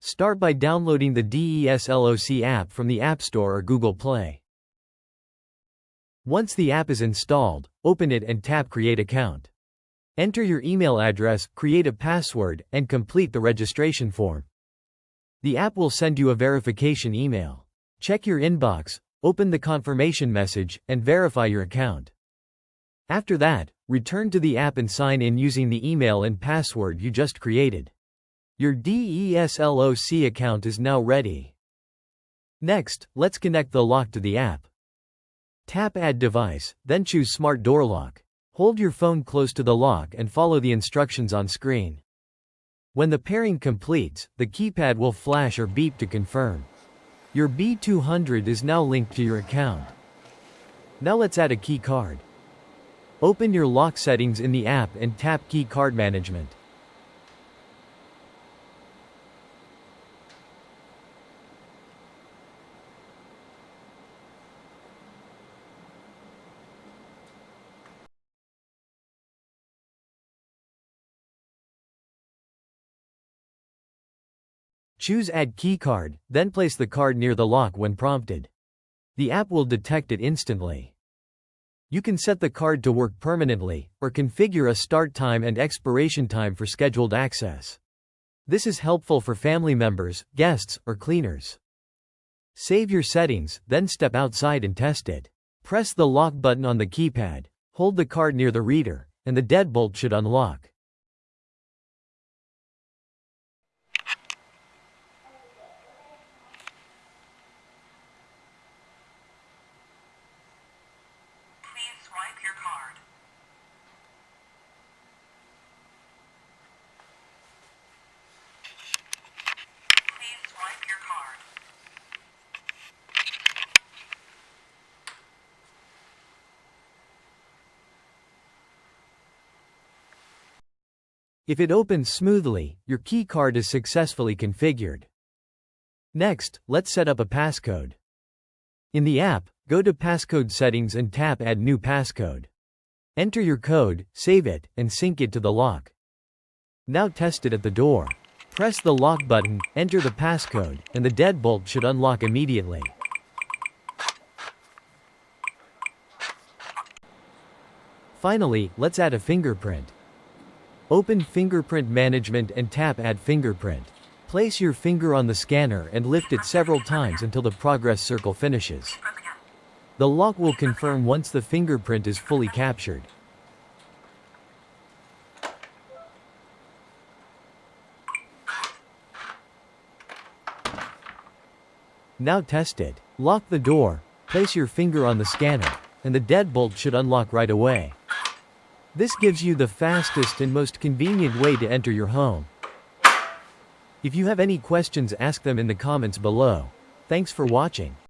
Start by downloading the DESLOC app from the App Store or Google Play. Once the app is installed, open it and tap Create Account. Enter your email address, create a password, and complete the registration form. The app will send you a verification email. Check your inbox, open the confirmation message, and verify your account. After that, return to the app and sign in using the email and password you just created. Your DESLOC account is now ready. Next, let's connect the lock to the app. Tap Add Device, then choose Smart Door Lock. Hold your phone close to the lock and follow the instructions on screen. When the pairing completes, the keypad will flash or beep to confirm. Your B200 is now linked to your account. Now let's add a key card. Open your lock settings in the app and tap Key Card Management. Choose Add Key Card, then place the card near the lock when prompted. The app will detect it instantly. You can set the card to work permanently, or configure a start time and expiration time for scheduled access. This is helpful for family members, guests, or cleaners. Save your settings, then step outside and test it. Press the lock button on the keypad, hold the card near the reader, and the deadbolt should unlock. Please swipe your card. Please swipe your card. If it opens smoothly, your key card is successfully configured. Next, let's set up a passcode. In the app, go to Passcode Settings and tap Add New Passcode. Enter your code, save it, and sync it to the lock. Now test it at the door. Press the lock button, enter the passcode, and the deadbolt should unlock immediately. Finally, let's add a fingerprint. Open Fingerprint Management and tap Add Fingerprint. Place your finger on the scanner and lift it several times until the progress circle finishes. The lock will confirm once the fingerprint is fully captured. Now test it. Lock the door, place your finger on the scanner, and the deadbolt should unlock right away. This gives you the fastest and most convenient way to enter your home. If you have any questions, ask them in the comments below. Thanks for watching.